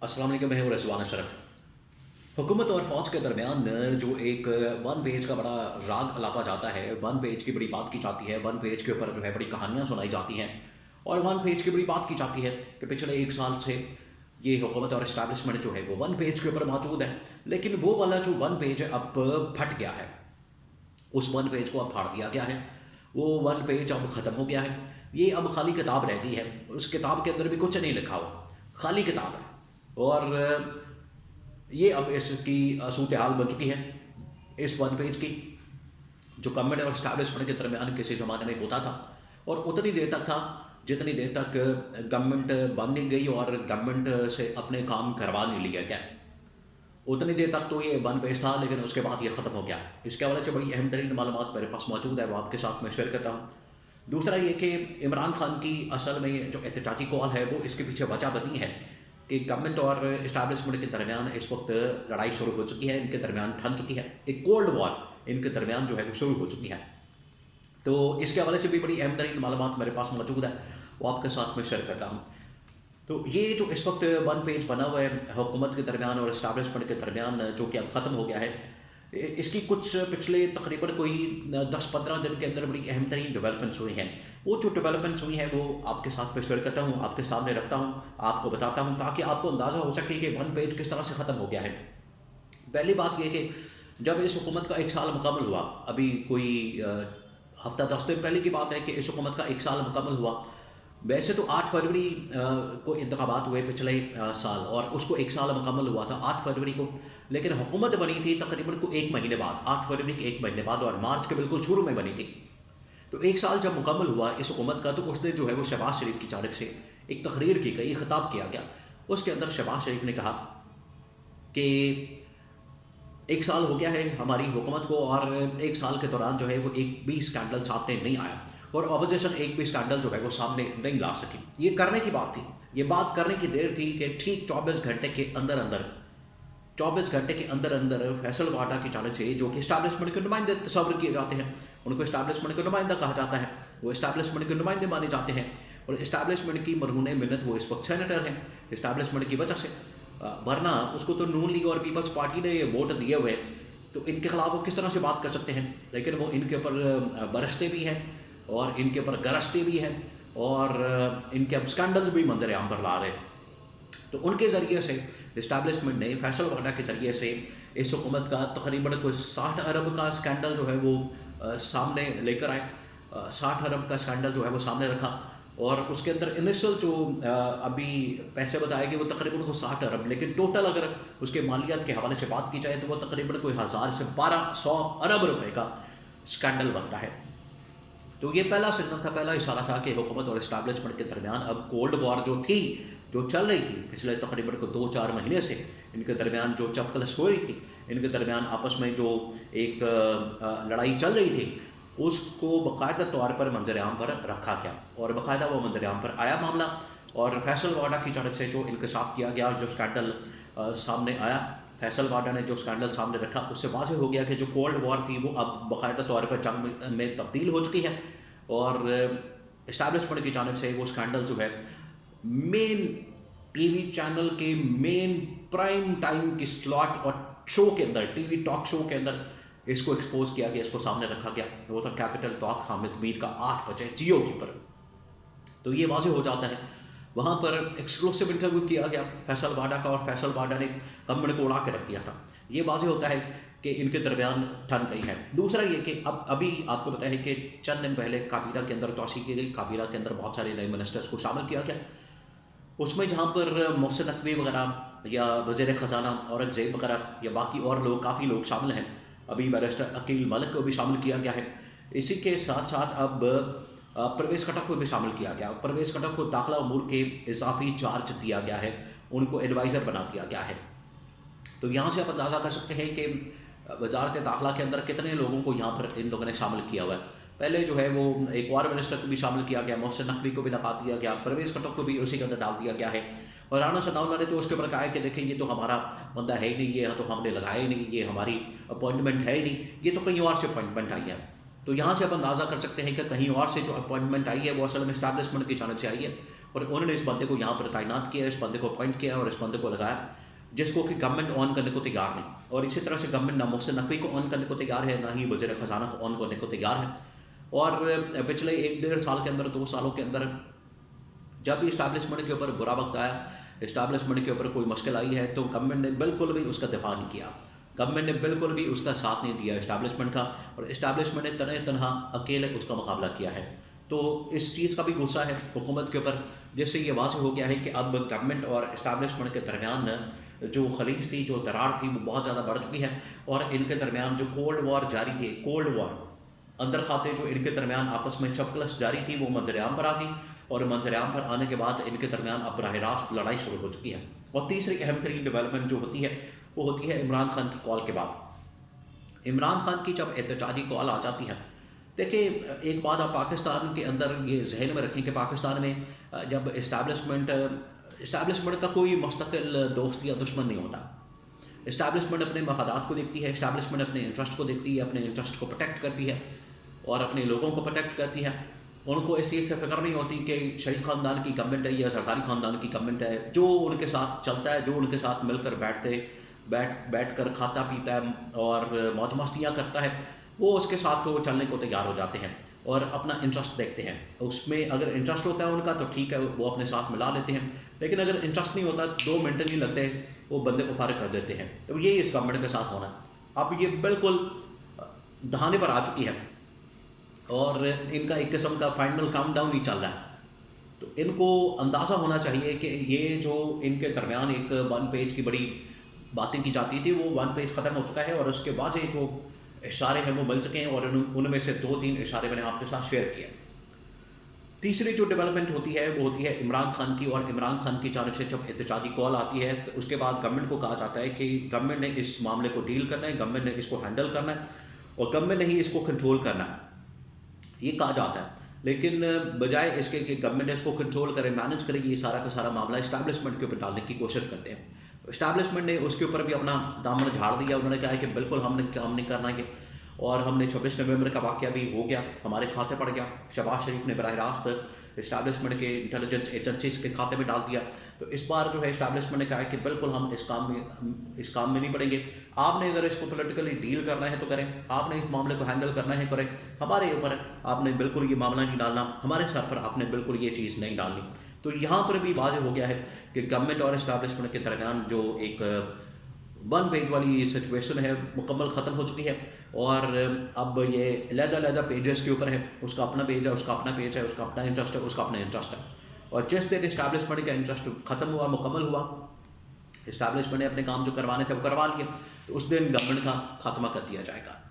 अस्सलाम वालेकुम, मैं हूं रिजवान अशरफ। हुकूमत और फ़ौज के दरमियान जो एक वन पेज का बड़ा राग अलापा जाता है, वन पेज की बड़ी बात की जाती है, वन पेज के ऊपर जो है बड़ी कहानियाँ सुनाई जाती हैं और वन पेज की बड़ी बात की जाती है कि पिछले एक साल से ये हुकूमत और इस्टेब्लिशमेंट जो है वो वन पेज के ऊपर मौजूद है। लेकिन वो वाला जो वन पेज है अब फट गया है, उस वन पेज को अब फाड़ दिया गया है, वो वन पेज अब ख़त्म हो गया है। ये अब खाली किताब रह गई है, उस किताब के अंदर भी कुछ नहीं लिखा हुआ, खाली किताब है। और ये अब इसकी सूरत हाल बन चुकी है इस वन पेज की, जो गवर्नमेंट और इस्टेब्लिशमेंट के दरमियान किसी ज़माने में होता था और उतनी देर तक था जितनी देर तक गवर्नमेंट बन नहीं गई और गवर्नमेंट से अपने काम करवा नहीं लिया गया, उतनी देर तक तो ये वन पेज था। लेकिन उसके बाद ये ख़त्म हो गया। इसके हवाले से बड़ी अहम तरीन मालूमात मेरे पास मौजूद है, वो आपके साथ मैं शेयर करता हूँ। दूसरा ये कि इमरान खान की असल में जो एहतजाजी कॉल है वो इसके पीछे वजह बनी है कि गवर्नमेंट और इस्टेब्लिशमेंट के दरमियान इस वक्त लड़ाई शुरू हो चुकी है, इनके दरमियान ठन चुकी है, एक कोल्ड वॉर इनके दरमियान जो है वो शुरू हो चुकी है। तो इसके हवाले से भी बड़ी अहम तरीन मालूमात मेरे पास मौजूद है, वो आपके साथ में शेयर करता हूँ। तो ये जो इस वक्त वन पेज बना हुआ है हुकूमत के दरमियान और इस्टेब्लिशमेंट के दरमियान, जो कि अब ख़त्म हो गया है, इसकी कुछ पिछले तकरीबन कोई 10-15 दिन के अंदर बड़ी अहम तरीन डेवलपमेंट्स हुई हैं। वो जो डेवलपमेंट्स हुई हैं वो आपके साथ में शेयर करता हूँ, आपके सामने रखता हूँ, आपको बताता हूँ, ताकि आपको अंदाज़ा हो सके कि वन पेज किस तरह से ख़त्म हो गया है। पहली बात यह कि जब इस हुकूमत का एक साल मुकम्मल हुआ, अभी कोई हफ्ता 10 दिन पहले की बात है कि इस हुकूमत का एक साल मुकम्मल हुआ। वैसे तो 8 फरवरी को इंतखाबात हुए पिछले साल और उसको एक साल मुकम्मल हुआ था 8 फरवरी को, लेकिन हुकूमत बनी थी तकरीबन को एक महीने बाद, 8 फरवरी के एक महीने बाद, और मार्च के बिल्कुल शुरू में बनी थी। तो एक साल जब मुकम्मल हुआ इस हुकूमत का, तो उसने जो है वो शहबाज शरीफ की जानिब से एक तकरीर की गई, खिताब किया गया। उसके अंदर शहबाज शरीफ ने कहा कि एक साल हो गया है हमारी हुकूमत को और एक साल के दौरान जो है वो एक भी स्कैंडल सामने नहीं आया और अपोजिशन एक भी स्कैंडल जो है वो सामने नहीं ला सकी। ये करने की बात थी, ये बात करने की देर थी कि ठीक 24 घंटे के अंदर अंदर 24 घंटे के अंदर अंदर फैसल वाडा की जानिब से, जो कि इस्टेब्लिशमेंट के नुमाइंदे तस्वर किए जाते हैं, उनको इस्टेब्लिशमेंट का नुमाइंदा कहा जाता है, वो इस्टेब्लिशमेंट के नुमाइंदे माने जाते हैं और इस्टेब्लिशमेंट की मरहून मिन्नत वो इस वक्त सेनेटर हैं इस्टेब्लिशमेंट की वजह से, वरना उसको तो नून लीग और पीपल्स पार्टी ने ये वोट दिए हुए, तो इनके खिलाफ वो किस तरह से बात कर सकते हैं। लेकिन वो इनके ऊपर बरसते भी हैं और इनके ऊपर गरजते भी हैं और इनके अब स्कैंडल्स भी मंजर आम पर ला रहे हैं। तो उनके ज़रिए से इस्टेब्लिशमेंट ने फैसल वाडा के ज़रिए से इस हुकूमत का तकरीबन कोई 60 अरब का स्कैंडल जो है वो सामने लेकर आए, 60 अरब का स्कैंडल जो है वो सामने रखा और उसके अंदर इनिशियल जो अभी पैसे बताए गए वो तकरीबन को 60 अरब, लेकिन टोटल अगर उसके मालियात के हवाले से बात की जाए तो वो तकरीबन कोई 1000 से 1200 अरब रुपए का स्कैंडल बनता है। तो ये पहला सिग्नल था, पहला इशारा था कि हुकूमत और इस्टेब्लिशमेंट के दरमियान अब कोल्ड वॉर जो थी, जो चल रही थी पिछले तकरीबन को 2-4 महीने से, इनके दरमियान जो चपकलस हो रही थी, इनके दरमियान आपस में जो एक लड़ाई चल रही थी, उसको बाकायदा तौर पर मंजर आम पर रखा गया और बाकायदा वो मंजर आम पर आया मामला। और फैसल वाडा की जानिब से जो इंकशाफ किया गया, जो स्कैंडल सामने आया, फैसल वाडा ने जो स्कैंडल सामने रखा, उससे वाज़ेह हो गया कि जो कोल्ड वॉर थी वो अब बाकायदा तौर पर जंग में तब्दील हो चुकी है और इस्टेब्लिशमेंट की जानिब से वो स्कैंडल जो है मेन टीवी चैनल के मेन प्राइम टाइम की स्लॉट और शो के अंदर, टीवी टॉक शो के अंदर इसको एक्सपोज किया गया, इसको सामने रखा गया। वो था कैपिटल टॉक हामिद मीर का 8 बजे जियो के ऊपर। तो ये वाज़ेह हो जाता है, वहाँ पर एक्सक्लूसिव इंटरव्यू किया गया फैसल वाडा का और फैसल वाडा ने गवर्नमेंट को उड़ा के रख दिया था। ये वाज़ेह होता है कि इनके दरमियान ठन गई है। दूसरा ये कि अब अभी आपको पता है कि चंद दिन पहले काबीना के अंदर तोसी की गई, काबीना के अंदर बहुत सारे नए मिनिस्टर्स को शामिल किया गया। उसमें जहाँ पर मोहसिन नकवी वगैरह या वज़ीर ख़जाना औरंगज़ेब वगैरह या बाकी और लोग, काफ़ी लोग शामिल हैं, अभी बैरिस्टर अकील मलिक को भी शामिल किया गया है। इसी के साथ साथ अब परवेज़ खटक को भी शामिल किया गया। परवेज़ खटक को दाखिला उमूर के इजाफी चार्ज दिया गया है, उनको एडवाइज़र बना दिया गया है। तो यहाँ से आप अंदाज़ा कर सकते हैं कि वजारत दाखिला के अंदर कितने लोगों को यहाँ पर इन लोगों ने शामिल किया हुआ है। पहले जो है वो एक और मिनिस्टर को भी शामिल किया गया, मोहसिन नकवी को भी लगा दिया गया, परवेज़ खटक को भी उसी के अंदर डाल दिया गया है। और राना सनाउल्लाह ने तो उसके ऊपर कहा है कि देखें ये तो हमारा बंदा है ही नहीं, ये तो हमने लगाया ही नहीं, ये हमारी अपॉइंटमेंट है ही नहीं, ये तो कहीं और से अपॉइंटमेंट आई है। तो यहाँ से आप अंदाज़ा कर सकते हैं कि कहीं और से जो अपॉइंटमेंट आई है वो असल में इस्टेब्लिशमेंट की जानिब से आई है और उन्होंने इस बंदे को यहाँ पर तैनात किया, इस बंदे को अपॉइंट किया और इस बंदे को लगाया जिसको कि गवर्नमेंट ऑन करने को तैयार नहीं। और इसी तरह से गवर्नमेंट ना मोहसिन नकवी को ऑन करने को तैयार है, ना ही वज़ीर ख़जाना को ऑन करने को तैयार है। और पिछले 1-1.5 साल के अंदर, 2 सालों के अंदर जब भी इस्टेब्लिशमेंट के ऊपर बुरा वक्त आया, इस्टेब्लिशमेंट के ऊपर कोई मुश्किल आई है, तो गवर्नमेंट ने बिल्कुल भी उसका दिफा नहीं किया, गवर्नमेंट ने बिल्कुल भी उसका साथ नहीं दिया इस्टेब्लिशमेंट का, और इस्टेब्लिशमेंट ने तने तनहा अकेले उसका मुकाबला किया है। तो इस चीज़ का भी गुस्सा है हुकूमत के ऊपर, जिससे ये वाज़ेह हो गया है कि अब गवर्नमेंट और इस्टेब्लिशमेंट के दरमियान जो खलीज थी, जो दरार थी, वो बहुत ज़्यादा बढ़ चुकी है। और इनके दरमियान जो कोल्ड वॉर जारी थी, कोल्ड वॉर अंदर खाते जो इनके दरमियान आपस में चपकलस जारी थी, वो मंजरेआम पर आ गई। और मंजरेआम पर आने के बाद इनके दरमियान अब बराह रास्त लड़ाई शुरू हो चुकी है। और तीसरी अहम तरीन डेवलपमेंट जो होती है वो होती है इमरान खान की कॉल के बाद। इमरान खान की जब एहतजाजी कॉल आ जाती है, देखिए एक बात आप पाकिस्तान के अंदर ये जहन में रखें कि पाकिस्तान में जब इस्टेब्लिशमेंट का कोई मुस्तकिल दोस्त या दुश्मन नहीं होता। इस्टेब्लिशमेंट अपने मफादात को देखती है, इस्टेब्लिशमेंट अपने इंटरेस्ट को देखती है, अपने इंटरेस्ट को प्रोटेक्ट करती है और अपने लोगों को प्रोटेक्ट करती है। उनको इस चीज़ से फिक्र नहीं होती कि शरीफ ख़ानदान की गवर्नमेंट है या सरकारी ख़ानदान की गवर्नमेंट है। जो उनके साथ चलता है, जो उनके साथ मिलकर बैठ कर खाता पीता है और मौज मस्तियाँ करता है, वो उसके साथ तो चलने को तैयार हो जाते हैं और अपना इंटरेस्ट देखते हैं। उसमें अगर इंटरेस्ट होता है उनका तो ठीक है, वो अपने साथ मिला लेते हैं, लेकिन अगर इंटरेस्ट नहीं होता, 2 मिनट नहीं लगते, वो बंदे को फारिग कर देते हैं। तो यही इस गवर्नमेंट के साथ होना है। अब ये बिल्कुल दहाने पर आ चुकी है और इनका एक किस्म का फाइनल काउंटडाउन ही चल रहा है। तो इनको अंदाज़ा होना चाहिए कि ये जो इनके दरमियान एक 1 पेज की बड़ी बातें की जाती थी, वो 1 पेज ख़त्म हो चुका है और उसके बाद से जो इशारे हैं वो मिल चुके हैं और उनमें से 2-3 इशारे मैंने आपके साथ शेयर किए। तीसरी जो डेवलपमेंट होती है वो होती है इमरान खान की। और इमरान खान की जानिब से जब एहतजाजी कॉल आती है तो उसके बाद गवर्नमेंट को कहा जाता है कि गवर्नमेंट ने इस मामले को डील करना है, गवर्नमेंट ने इसको हैंडल करना है और गवर्नमेंट ने ही इसको कंट्रोल करना है, ये कहा जाता है। लेकिन बजाय इसके कि गवर्नमेंट इसको कंट्रोल करे, मैनेज करे, ये सारा का सारा मामला इस्टेब्लिशमेंट के ऊपर डालने की कोशिश करते हैं। तो इस्टेब्लिशमेंट ने उसके ऊपर भी अपना दामन झाड़ दिया। उन्होंने कहा कि बिल्कुल हमने काम नहीं करना है और हमने 26 नवंबर का वाक़या भी हो गया, हमारे खाते पड़ गया। शहबाज शरीफ ने बराह रास्त इस्टेब्लिशमेंट के इंटेलिजेंस एजेंसीज के खाते में डाल दिया। तो इस बार जो है इस्टेब्लिशमेंट ने कहा है कि बिल्कुल हम इस काम में नहीं पड़ेंगे। आपने अगर इसको पॉलिटिकली डील करना है तो करें, आपने इस मामले को हैंडल करना है करें, हमारे ऊपर आपने बिल्कुल ये मामला नहीं डालना, हमारे सर पर आपने बिल्कुल ये चीज़ नहीं डालनी। तो यहाँ पर भी वाज़ेह हो गया है कि गवर्नमेंट और इस्टेब्लिशमेंट के दरमियान जो एक 1 पेज वाली सिचुएशन है मुकम्मल ख़त्म हो चुकी है और अब ये अलग-अलग पेजेस के ऊपर है। उसका अपना पेज है, उसका अपना पेज है, उसका अपना इंटरेस्ट है, उसका अपना इंटरेस्ट है। और जिस दिन इस्टेब्लिशमेंट का इंटरेस्ट ख़त्म हुआ, मुकम्मल हुआ, इस्टेब्लिशमेंट ने अपने काम जो करवाने थे वो करवा लिए, तो उस दिन गवर्नमेंट का खात्मा कर दिया जाएगा।